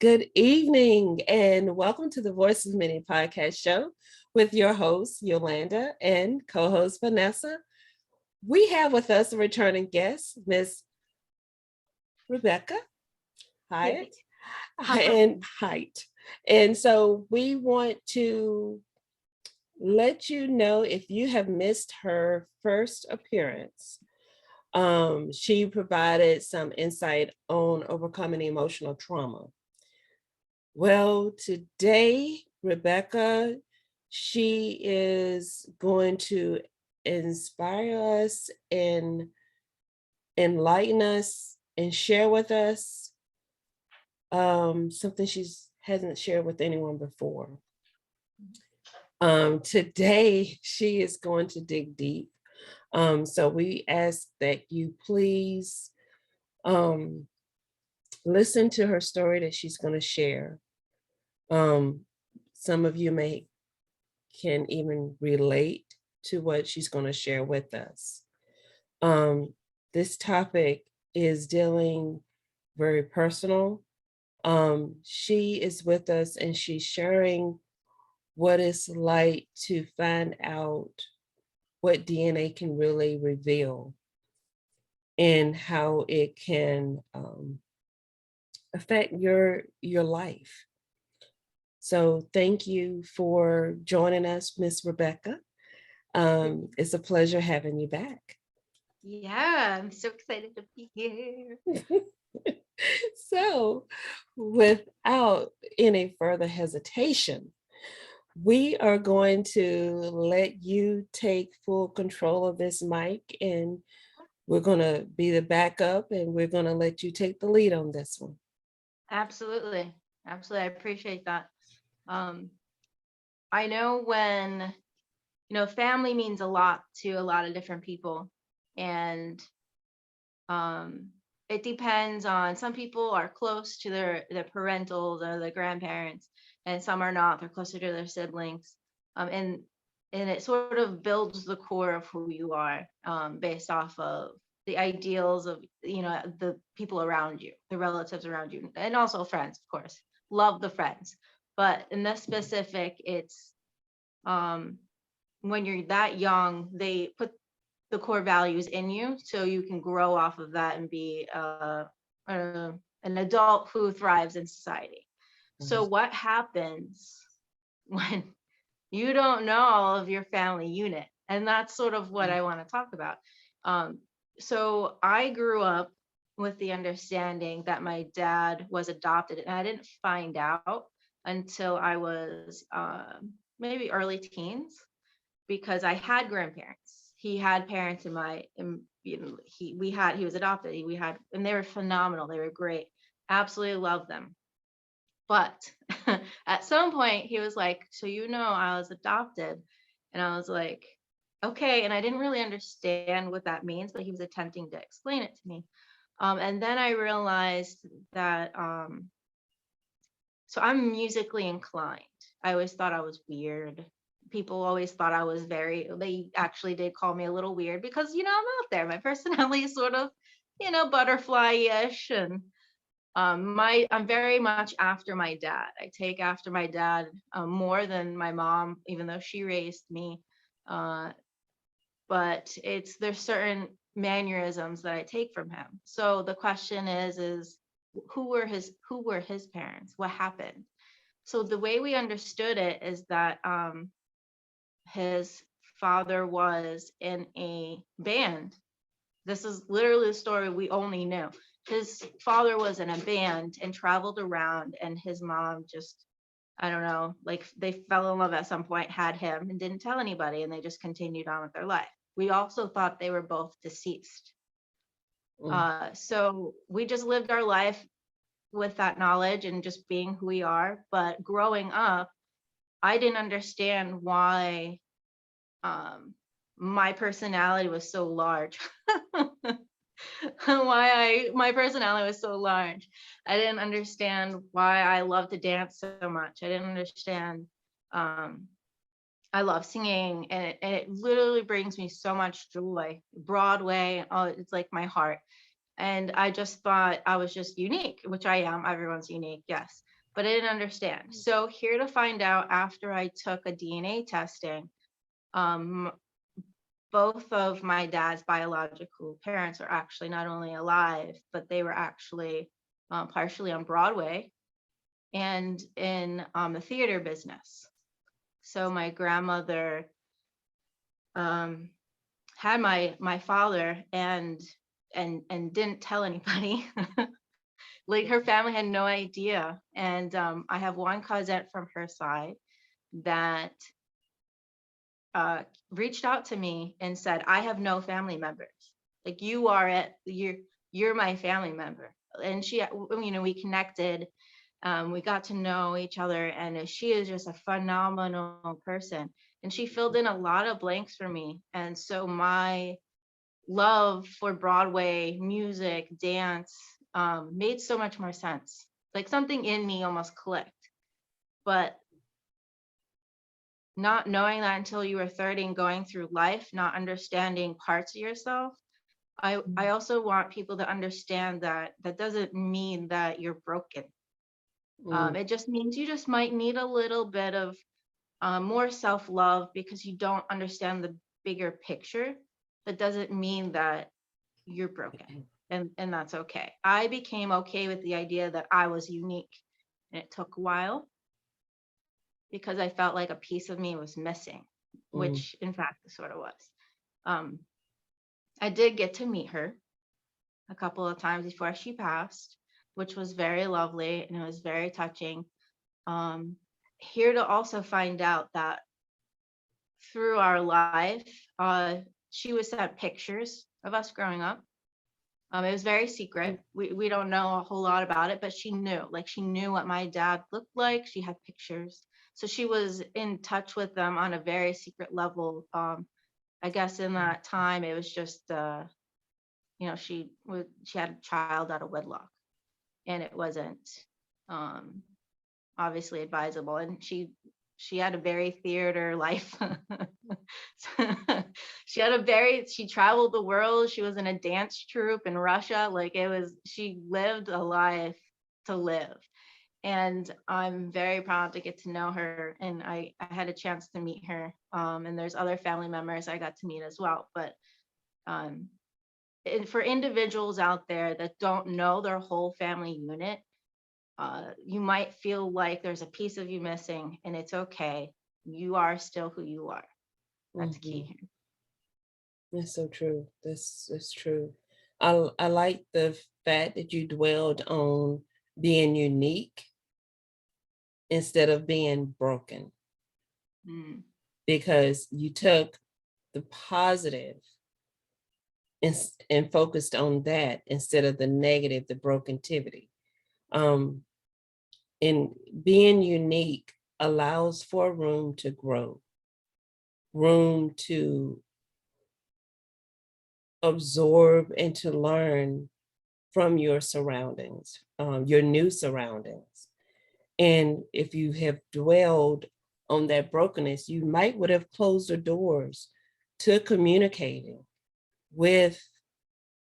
Good evening, and welcome to the Voice of Many podcast show with your host, Yolanda, and co host, Vanessa. We have with us a returning guest, Miss Rebecca Yay. Heidt. And Height. And so we want to let you know if you have missed her first appearance. She provided some insight on overcoming emotional trauma. Well, today, Rebecca, she is going to inspire us and enlighten us and share with us something she hasn't shared with anyone before. Today, she is going to dig deep. So we ask that you please listen to her story that she's going to share. Some of you can even relate to what she's going to share with us. This topic is dealing very personal. She is with us and she's sharing what it's like to find out what DNA can really reveal and how it can affect your life. So thank you for joining us, Miss Rebecca. It's a pleasure having you back. Yeah, I'm so excited to be here. So, without any further hesitation, we are going to let you take full control of this mic, and we're going to be the backup, and we're going to let you take the lead on this one. Absolutely. Absolutely. I appreciate that. I know when, family means a lot to a lot of different people. And it depends on, some people are close to their parentals or their grandparents, and some are not. They're closer to their siblings. And it sort of builds the core of who you are, based off of the ideals of, the people around you, the relatives around you, and also friends, of course. Love the friends. But in this specific, it's when you're that young, they put the core values in you so you can grow off of that and be an adult who thrives in society. So what happens when you don't know all of your family unit? And that's sort of what I want to talk about. So I grew up with the understanding that my dad was adopted, and I didn't find out until I was maybe early teens, because I had grandparents. He had parents he was adopted. And they were phenomenal. They were great. Absolutely loved them. But at some point he was like, so I was adopted. And I was like, okay. And I didn't really understand what that means, but he was attempting to explain it to me. And then I realized that, so I'm musically inclined. I always thought I was weird. People always thought I was they actually did call me a little weird because, I'm out there. My personality is sort of, butterfly-ish. And I'm very much after my dad. I take after my dad more than my mom, even though she raised me. But there's certain mannerisms that I take from him. So the question is who were his parents? What happened? So the way we understood it is that his father was in a band. This is literally the story we only knew. His father was in a band and traveled around, and his mom just, I don't know, like they fell in love at some point, had him, and didn't tell anybody, and they just continued on with their life. We also thought they were both deceased. So we just lived our life with that knowledge and just being who we are. But growing up, I didn't understand why my personality was so large. My personality was so large. I didn't understand why I love to dance so much. I didn't understand. I love singing, and it literally brings me so much joy. Broadway, oh, it's like my heart. And I just thought I was just unique, which I am. Everyone's unique, yes. But I didn't understand. So here to find out after I took a DNA testing, um, both of my dad's biological parents are actually not only alive, but they were actually partially on Broadway and in the theater business. So my grandmother had my father and didn't tell anybody. Like her family had no idea. And I have one cousin from her side that reached out to me and said, I have no family members. Like you're my family member. And she, you know, we connected, we got to know each other, and she is just a phenomenal person. And she filled in a lot of blanks for me. And so my love for Broadway music, dance, made so much more sense. Like something in me almost clicked. But not knowing that until you were 30 and going through life, not understanding parts of yourself, I also want people to understand that that doesn't mean that you're broken. It just means you just might need a little bit of more self-love because you don't understand the bigger picture. That doesn't mean that you're broken, and that's okay. I became okay with the idea that I was unique, and it took a while because I felt like a piece of me was missing, which in fact it sort of was. I did get to meet her a couple of times before she passed, which was very lovely and it was very touching. Here to also find out that through our life, she was sent pictures of us growing up. It was very secret. We don't know a whole lot about it, but she knew, like she knew what my dad looked like. She had pictures. So she was in touch with them on a very secret level. I guess in that time, it was just, you know, she had a child out of wedlock, and it wasn't obviously advisable. And she had a very theater life. She traveled the world. She was in a dance troupe in Russia. Like she lived a life to live. And I'm very proud to get to know her. And I had a chance to meet her. And there's other family members I got to meet as well. But for individuals out there that don't know their whole family unit, you might feel like there's a piece of you missing, and it's okay. You are still who you are. That's key here. That's so true. That's true. I like the fact that you dwelled on being unique instead of being broken, because you took the positive and focused on that instead of the negative, the brokentivity. And being unique allows for room to grow, room to absorb and to learn from your surroundings, your new surroundings. And if you have dwelled on that brokenness, you would have closed the doors to communicating with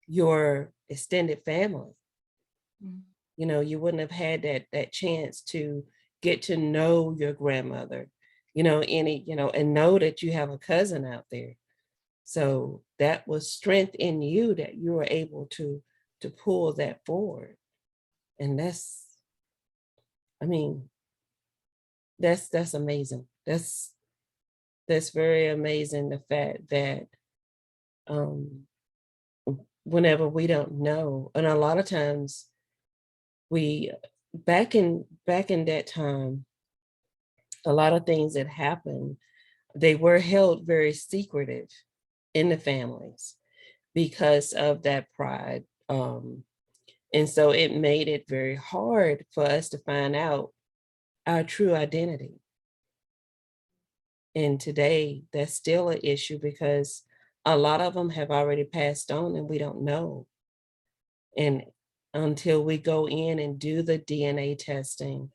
your extended family. You know, you wouldn't have had that chance to get to know your grandmother, you know, and know that you have a cousin out there. So that was strength in you that you were able to pull that forward. And that's amazing. That's very amazing. The fact that whenever we don't know, and a lot of times back in that time, a lot of things that happened, they were held very secretive in the families because of that pride. And so it made it very hard for us to find out our true identity. And today, that's still an issue because a lot of them have already passed on and we don't know. And until we go in and do the DNA testing,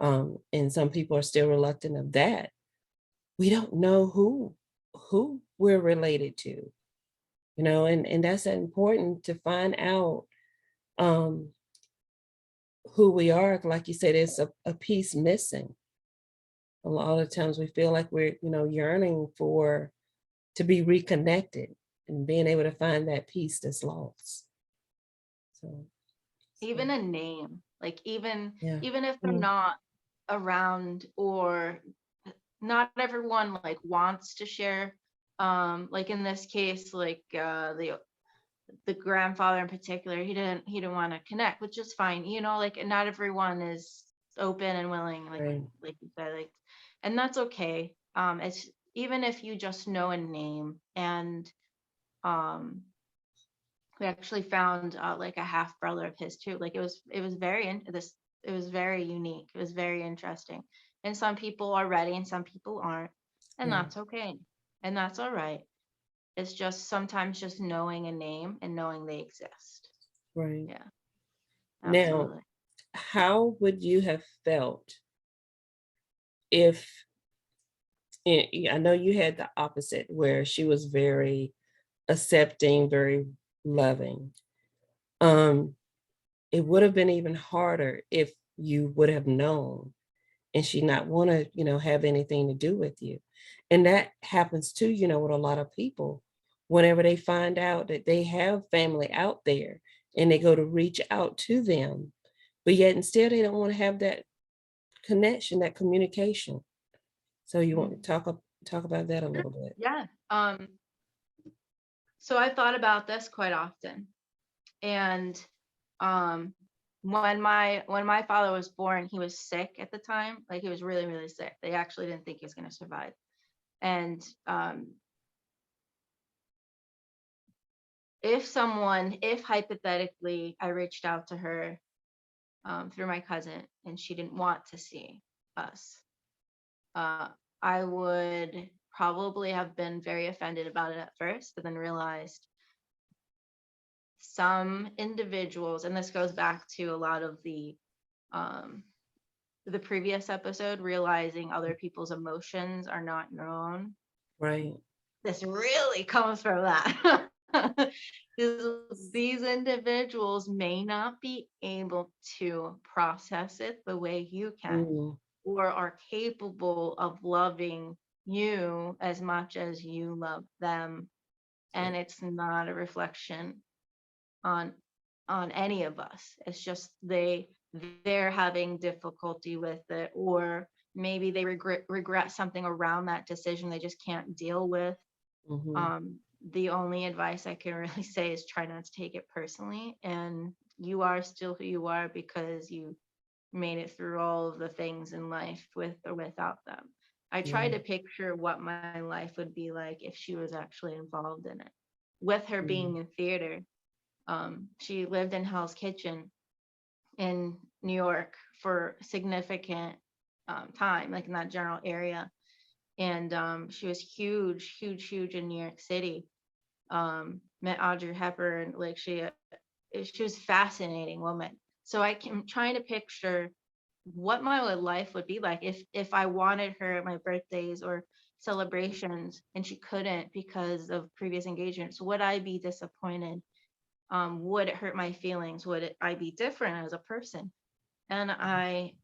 and some people are still reluctant of that, we don't know who we're related to, you know, and that's important to find out um, who we are, like you said, it's a piece missing. A lot of times we feel like we're, yearning to be reconnected and being able to find that piece that's lost. So, Even a name, like yeah. even if they're Mm, not around, or not everyone like wants to share, like in this case, like the grandfather in particular, he didn't want to connect, which is fine, like not everyone is open and willing, right, like you said, like, and that's okay. It's even if you just know a name. And um we actually found like a half brother of his too. Like it was very it was very unique. It was very interesting. And some people are ready and some people aren't. And right, that's okay. And that's all right. It's just sometimes just knowing a name and knowing they exist. right. Yeah, Now, absolutely. how would you have felt if, I know you had the opposite where she was very accepting, very loving. Um, it would have been even harder if you would have known and she not want to, have anything to do with you. And that happens too, with a lot of people. Whenever they find out that they have family out there and they go to reach out to them, but yet instead they don't want to have that connection, that communication. So you want to Mhm. talk about that a little bit? Yeah. So I thought about this quite often. And um when my father was born, he was sick at the time. Like he was really, really sick. They actually didn't think he was going to survive. And if hypothetically I reached out to her through my cousin and she didn't want to see us, uh, I would probably have been very offended about it at first, but then realized some individuals, and this goes back to a lot of um, the previous episode, realizing other people's emotions are not your own. Right. This really comes from that. These individuals may not be able to process it the way you can, Mm, or are capable of loving you as much as you love them. yeah. And it's not a reflection on any of us. It's just they're having difficulty with it, or maybe they regret something around that decision they just can't deal with. Mhm. um the only advice I can really say is try not to take it personally, and you are still who you are because you made it through all of the things in life with or without them. I try Yeah. to picture what my life would be like if she was actually involved in it. With her being Mm, in theater, she lived in Hell's Kitchen in New York for significant time, like in that general area. And she was huge, huge, huge in New York City. Met Audrey Hepburn. Like she was a fascinating woman. So I'm trying to picture what my life would be like if I wanted her at my birthdays or celebrations and she couldn't because of previous engagements. Would I be disappointed? Would it hurt my feelings? I be different as a person? And I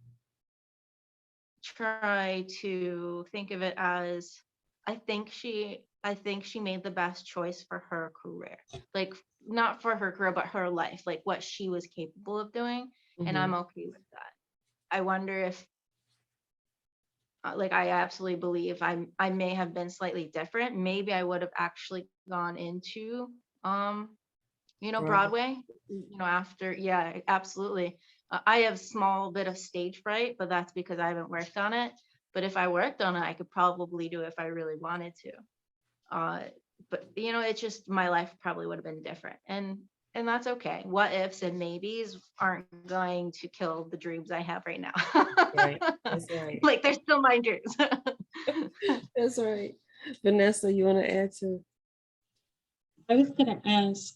try to think of it as, I think she made the best choice for her career. Like, not for her career, but her life, like what she was capable of doing. And I'm mhm. okay with that. I wonder if like I absolutely believe I may have been slightly different. Maybe I would have actually gone into Right. Broadway, after, yeah, absolutely. I have small bit of stage fright, but that's because I haven't worked on it. But if I worked on it, I could probably do it if I really wanted to. Uh, but it's just my life probably would have been different, and that's okay. What ifs and maybes aren't going to kill the dreams I have right now. Right. That's right. Like they're still my dreams. That's right. Vanessa, you want to add to? I was going to ask,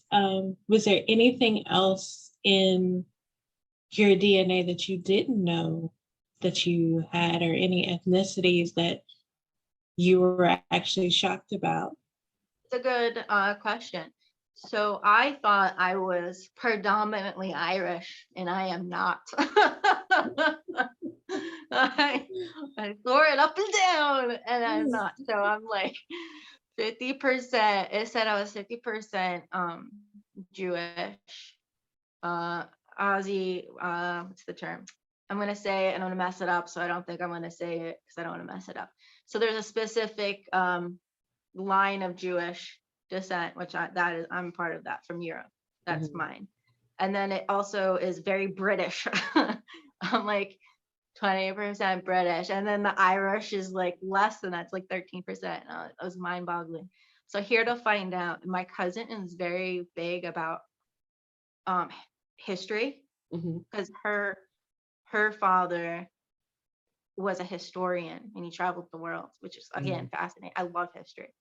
was there anything else in your DNA that you didn't know that you had, or any ethnicities that you were actually shocked about? It's a good question. So I thought I was predominantly Irish, and I am not. I throw it up and down, and I'm not. So I'm like 50%. It said I was 50% Jewish, Aussie. What's the term? I'm gonna say it and I'm gonna mess it up, so I don't think I'm gonna say it because I don't want to mess it up. So there's a specific line of Jewish descent, which I'm part of that from Europe. That's mine. And then it also is very British. I'm like 20% British, and then the Irish is like less than that. It's like 13%. It was mind-boggling. So here to find out, my cousin is very big about history, because her father was a historian and he traveled the world, which is again fascinating. I love history.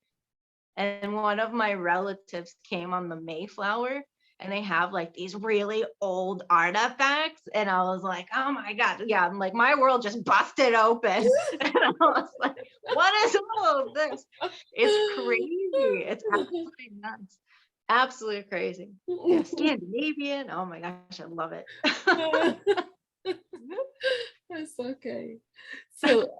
And one of my relatives came on the Mayflower, and they have like these really old artifacts. And I was like, oh my God. Yeah, I'm like, my world just busted open. And I was like, what is all of this? It's crazy. It's absolutely nuts. Absolutely crazy. Yeah, Scandinavian. Oh my gosh, I love it. That's okay. So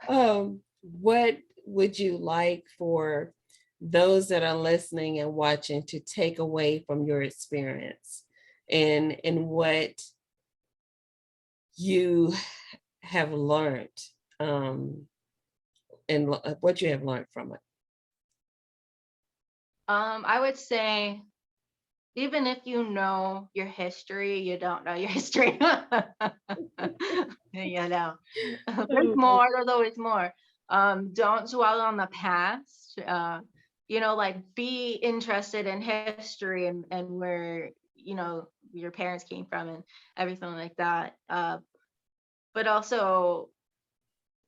what would you like for those that are listening and watching to take away from your experience, and what you have learned, and what you have learned from it? I would say, even if you know your history, you don't know your history. You know, there's more, there's always more. Don't dwell on the past. You know, like be interested in history and where, you know, your parents came from and everything like that. But also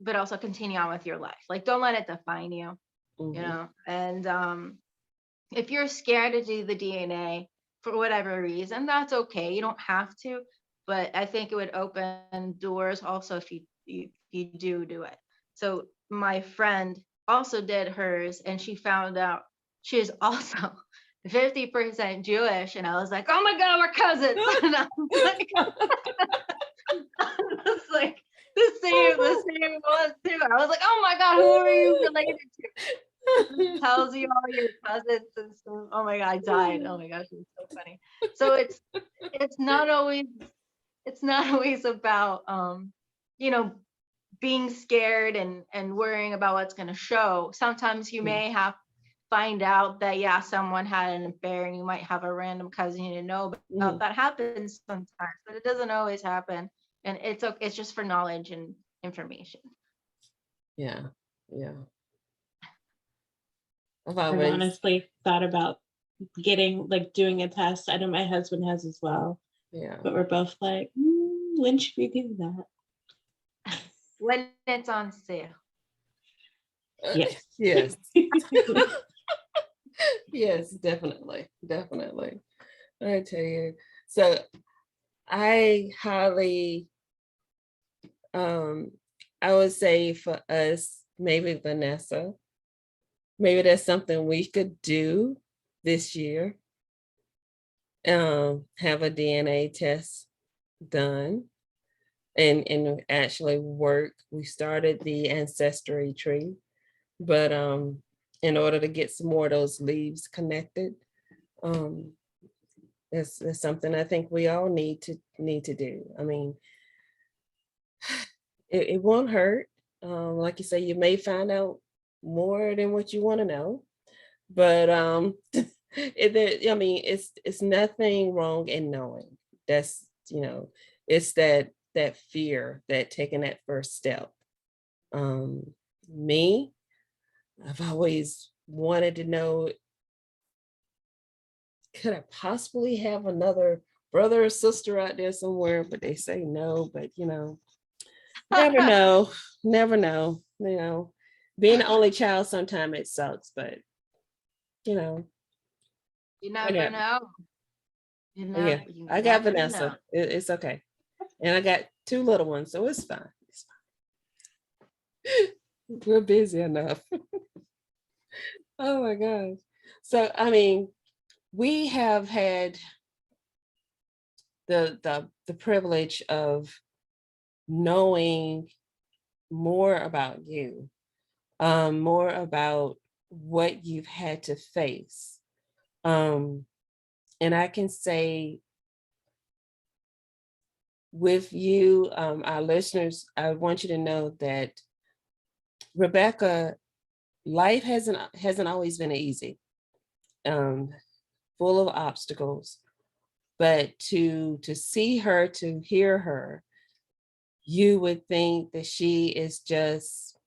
continue on with your life. Like, don't let it define you, you know. And if you're scared to do the DNA for whatever reason, that's okay. You don't have to, but I think it would open doors also if you do it. So my friend also did hers, and she found out she is also 50% Jewish, and I was like, oh my God, we're cousins. And I was like, it's like the same one too. I was like, oh my God, who are you related to? It tells you all your cousins and stuff. Oh my God, I died. Oh my gosh, it's so funny. So it's not always about you know, being scared and worrying about what's going to show. Sometimes you may have find out that, yeah, someone had an affair, and you might have a random cousin you didn't know about. That happens sometimes, but it doesn't always happen. And it's just for knowledge and information. Yeah. I've honestly thought about doing a test. I know my husband has as well. Yeah. But we're both like, when should we do that? When it's on sale. Yes. Yes. Yes, definitely. I tell you. So I highly, I would say for us, maybe Vanessa, maybe that's something we could do this year. Have a DNA test done and actually work. We started the ancestry tree, but in order to get some more of those leaves connected, that's something I think we all need to do. I mean, it won't hurt. Like you say, you may find out more than what you want to know, but I mean, it's nothing wrong in knowing. That's, you know, it's that fear, that taking that first step. Me, I've always wanted to know, could I possibly have another brother or sister out there somewhere? But they say no, but you know, never know. You know, being the only child, sometimes it sucks, but you know. You never know. Yeah, I got Vanessa. It's okay. And I got 2 little ones, so it's fine. We're busy enough. Oh my gosh. So, I mean, we have had the privilege of knowing more about you, more about what you've had to face. And I can say with you, our listeners, I want you to know that Rebecca, life hasn't always been easy, full of obstacles. But to see her, to hear her, you would think that she is just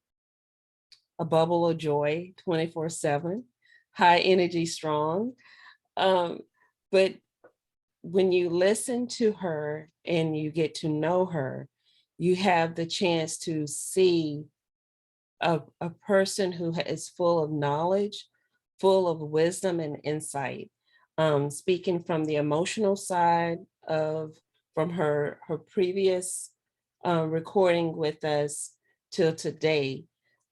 a bubble of joy 24/7, high energy, strong. Um, but when you listen to her and you get to know her, you have the chance to see a person who is full of knowledge, full of wisdom and insight. Speaking from the emotional side of from her previous recording with us till today,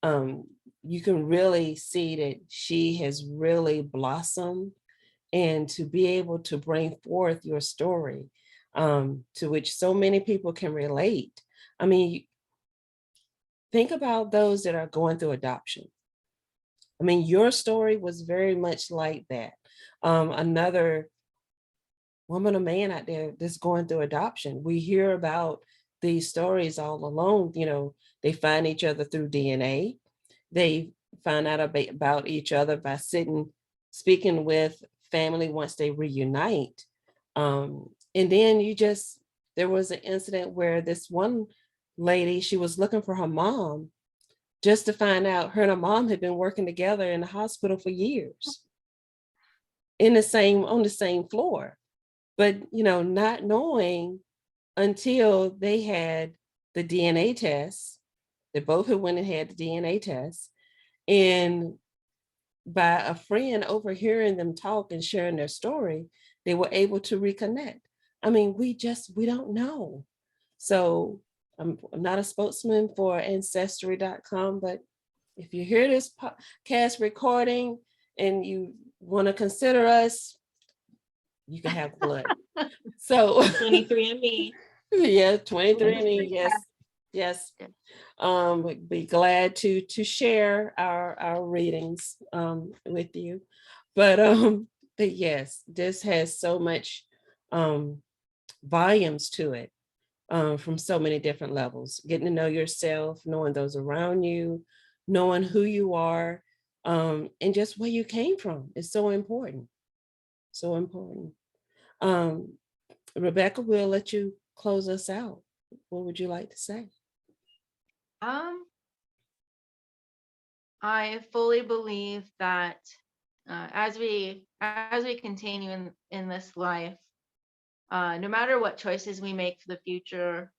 um, you can really see that she has really blossomed, and to be able to bring forth your story, to which so many people can relate. I mean, think about those that are going through adoption. I mean, your story was very much like that. Another woman or man out there that's going through adoption. We hear about these stories all along. You know, they find each other through DNA. They find out about each other by speaking with family once they reunite. And then there was an incident where this one lady, she was looking for her mom, just to find out her and her mom had been working together in the hospital for years, on the same floor. But, not knowing until they had the DNA test, they both had went and had the DNA test. And by a friend overhearing them talk and sharing their story, they were able to reconnect. I mean, we don't know. So I'm not a spokesman for ancestry.com, but if you hear this podcast recording and you want to consider us, you can have blood. So 23andMe. yeah, 23andMe, yes. We'd be glad to share our readings with you. But yes, this has so much volumes to it, from so many different levels. Getting to know yourself, knowing those around you, knowing who you are, and just where you came from is so important. So important. Rebecca, we'll let you close us out. What would you like to say? I fully believe that as we continue in this life, no matter what choices we make for the future,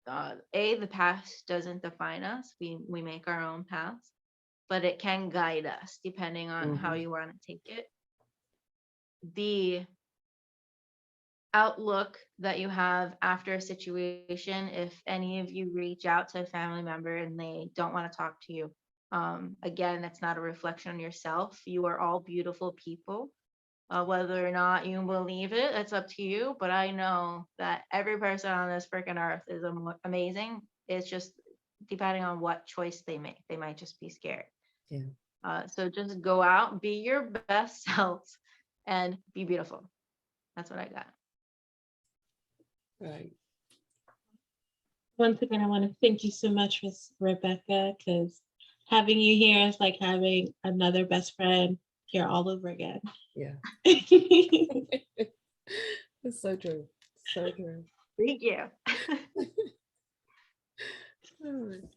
the past doesn't define us. We make our own paths, but it can guide us depending on how you want to take it. The outlook that you have after a situation, if any of you reach out to a family member and they don't want to talk to you, again, that's not a reflection on yourself. You are all beautiful people. Whether or not you believe it, it's up to you. But I know that every person on this freaking earth is amazing. It's just depending on what choice they make. They might just be scared. Yeah. So just go out, be your best selves, and be beautiful. That's what I got. Right. Once again, I want to thank you so much, Miss Rebecca, because having you here is like having another best friend here all over again. Yeah. It's so true. So true. Thank you.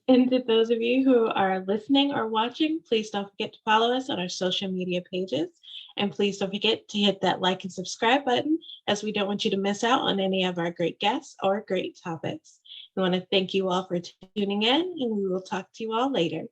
And to those of you who are listening or watching, please don't forget to follow us on our social media pages. And please don't forget to hit that like and subscribe button, as we don't want you to miss out on any of our great guests or great topics. We want to thank you all for tuning in, and we will talk to you all later.